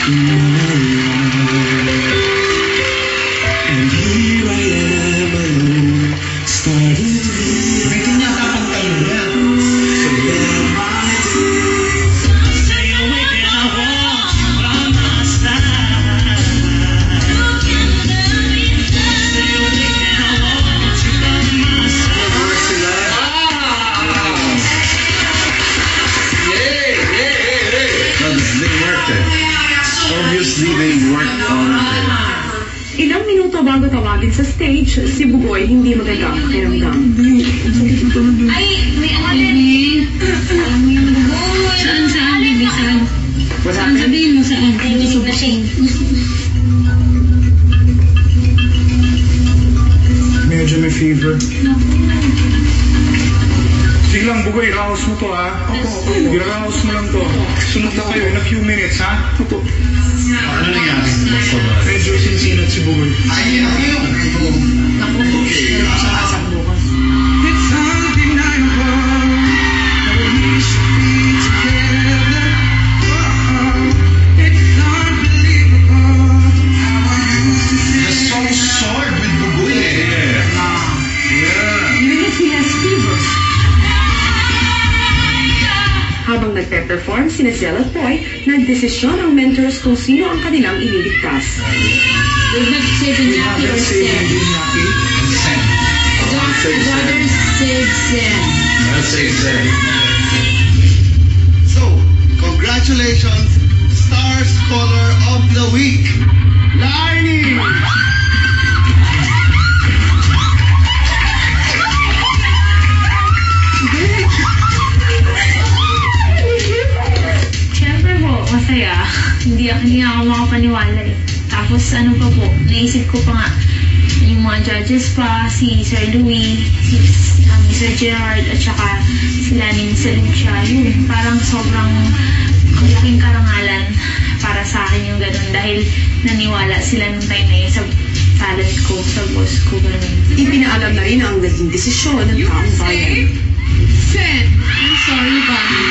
And here I am alone, starting to live. Medyo niya tapang kayo niya. Forget my days. Stay awake and I want you by my side. Stay awake and I want you by my side. They worked it. Obviously, they worked on it. Ilang minuto bago tawagin sa stage, si Bugoy hindi magandang pakiramdam. Ay, may alin. Alam mo yung bugoy. Saan, baby? Saan? Saan sabihin mo saan? Dinig na siya. Medyo may fever. Sige lang, Bugoy, raos mo to, ha? Opo. Raos mo lang to. Sunod na kayo in a few minutes, ha? Opo. Ano nangyari? Medyo sinsinat si Bugoy. Ay, Naku, saan bukas? It's undeniable that we should be together. It's unbelievable how I used to You're so short with Bugoy. Even if he has fever. Habang nagpe-perform sina Zell at Poy, nagdesisyon ang mentors kung sino ang kanilang ililigtas. We're not saving Yaki or Sen. Brothers save Sen. Let's say Zen. So, congratulations, Star Scholar of the Week, Laini! Siyempre po, masaya. Hindi ako makapaniwala eh. Tapos ano pa po, naisip ko pa nga, yung mga judges pa, si Sir Louie, si Sir Gerard, at saka sila ni Sir Lucia. Yun, parang sobrang laking karangalan para sa akin yung ganun dahil naniwala sila nung time na yun sa talent ko, sa boss ko, ganun. Ipinaalam na rin ang naging desisyon ng taong bayan. Sen, I'm sorry, Bobby.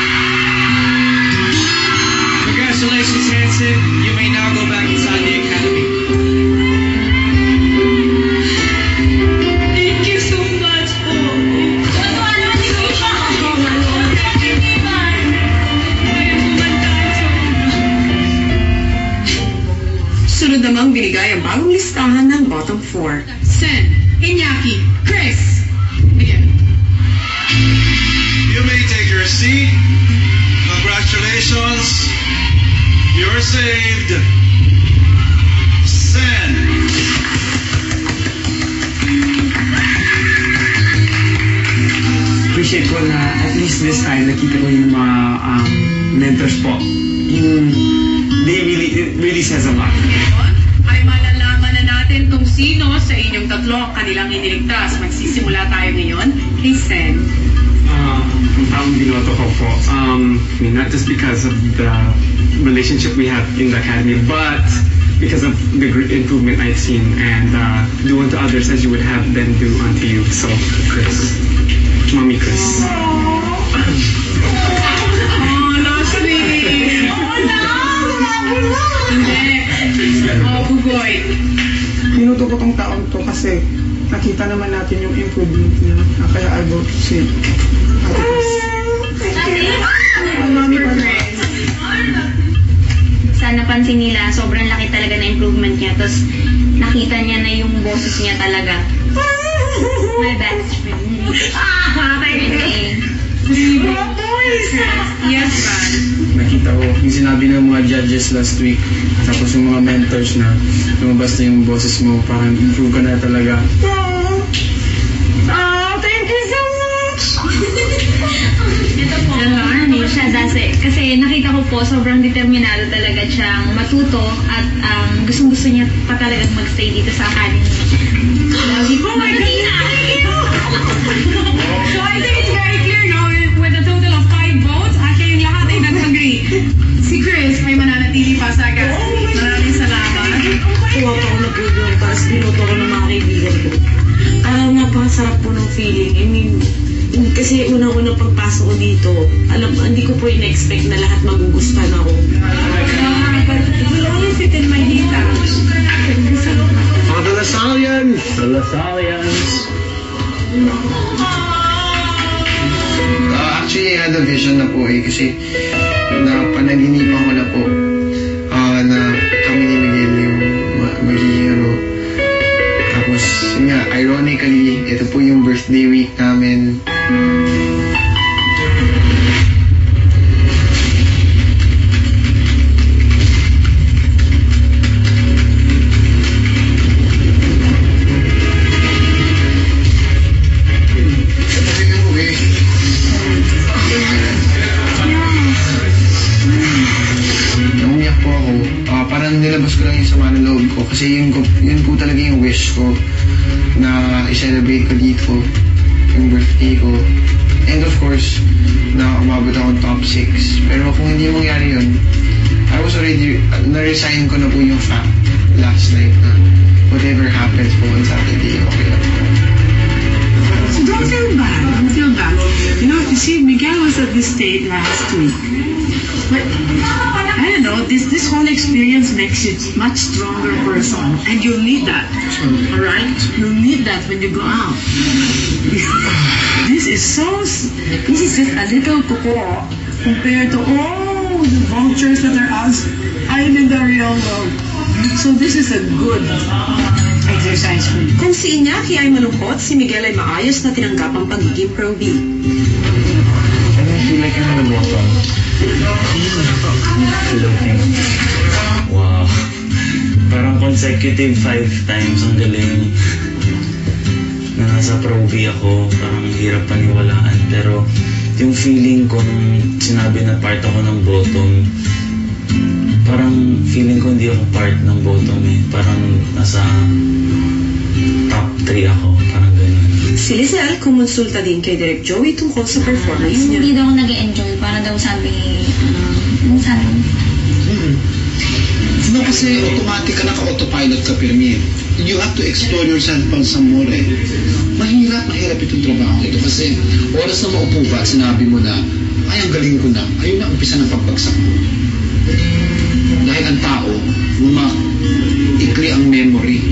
Congratulations, Hanson. You may now go back inside the academy. Thank you so much po. Sunod namang binigay ang bagong listahan ng bottom 4. Sen, Iñaki, Chris. Again. You may take your seat. Congratulations. You're saved. Sen. Appreciate ko na at least this time nakita ko yung mga mentors po. It really says a lot. Ay malalaman na natin kung sino sa inyong tatlo ang kanilang iniligtas. Magsisimula tayo ngayon kay Sen. Ang taong binoto ko po. I mean, not just because of the relationship we have in the academy, but because of the great improvement I've seen and do unto others as you would have them do unto you. So, Chris. Mommy Chris. Oh, no, sweet. Oh, no. Hindi. Oh, Bugoy. Pinuto ko tong taon to kasi nakita naman natin yung improvement niya. Kaya I vote si Ate Chris. Mami pa rin. Sana pansin nila, sobrang laki talaga na improvement niya. Tapos nakita niya na yung boses niya talaga. My best friend. Yes, Van. Nakita ko yung sinabi ng mga judges last week, tapos yung mga mentors na lumabas na yung boses mo, parang improve ka na talaga. Thank you so much. Ano siya kasi nakita ko po sobrang determinado talaga siyang matuto at gustong-gusto niya pa talagang magstay dito sa academy. Lagi po Martina! So I think it's very clear now with a total of 5 votes, actually yung lahat ay nag-agree. Si Chris may mananatili pa sa gas. Maraming salamat. Tuwa po ako nag-review tapos binuto ko ng mga kaibigan ko. Napakasarap po ng feeling. I mean, kasi unang-unang pagpasok ko dito, hindi ko po in-expect na lahat magugustuhan ako. Lasalians! Actually, I had a vision na po kasi panaginipan ko na po na kami ni Miguel yung magiging Tapos, yun nga, ironically, ito po yung birthday week namin. Umiyak po ako. Parang nilabas ko lang yung sama ng loob ko kasi yun po talaga yung wish ko na i-celebrate ko dito yung birthday ko. And of course, na umabot ako top 6. Pero kung hindi mangyari yun, I was already, na-resign ko na po yung fact last night na whatever happens po on Saturday, okay lang po. So don't feel bad. Don't feel bad. You know, you see, Miguel was at this state last week. But I don't know, this whole experience makes you a much stronger person. And you'll need that. Alright? You'll need that when you go out. This is just a little kuko compared to all the vultures that are out in the real world. So this is a good exercise for you. Kung si Iñaki ay malungkot, si Miguel ay maayos na tinanggap ang pagiging Pro B. I don't feel like I'm on the bottom. Floating. Wow. Parang consecutive 5 times. Ang galing. Na nasa Pro B ako, parang hirap paniwalaan. Pero yung feeling ko nung sinabi na part ako ng bottom, parang feeling ko hindi ako part ng bottom eh. Parang nasa top 3 ako. Parang ganun. Si Lizelle kumonsulta din kay Direk Joey tungkol sa performance niya. Hindi daw ako nag-enjoy. Para daw sabi, No, kasi automatic ka naka-autopilot ka pirmi. You have to explore yourself pa some more eh. Mahirap itong trabaho ito kasi oras na maupo ka at sinabi mo na, ay ang galing ko na, ayun na umpisa ng pagbagsak mo. Dahil ang tao, ikli ang memory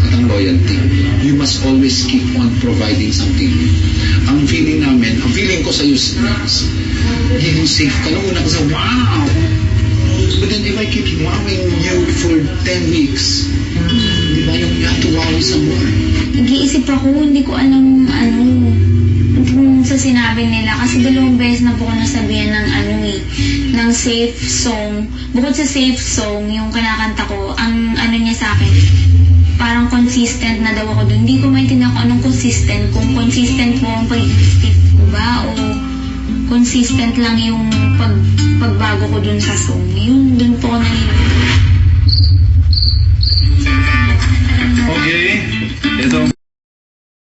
at ang loyalty. You must always keep on providing something. Ang feeling ko sa iyo is, giving safe ka nung una kasi, wow! But then if I keep wowing you for 10 weeks, di ba you have to wow some more? Nag-iisip ako, hindi ko alam kung sa sinabi nila. Kasi 2 beses na po ako nasabihan ng ng safe song. Bukod sa safe song, yung kinakanta ko, ang niya sa akin, parang consistent na daw ako dun. Hindi ko maintindihan kung anong consistent. Kung consistent po ang pagiging stiff ko ba o consistent lang yung pagbago ko dun sa song. Yun, dun po ako Okay, ito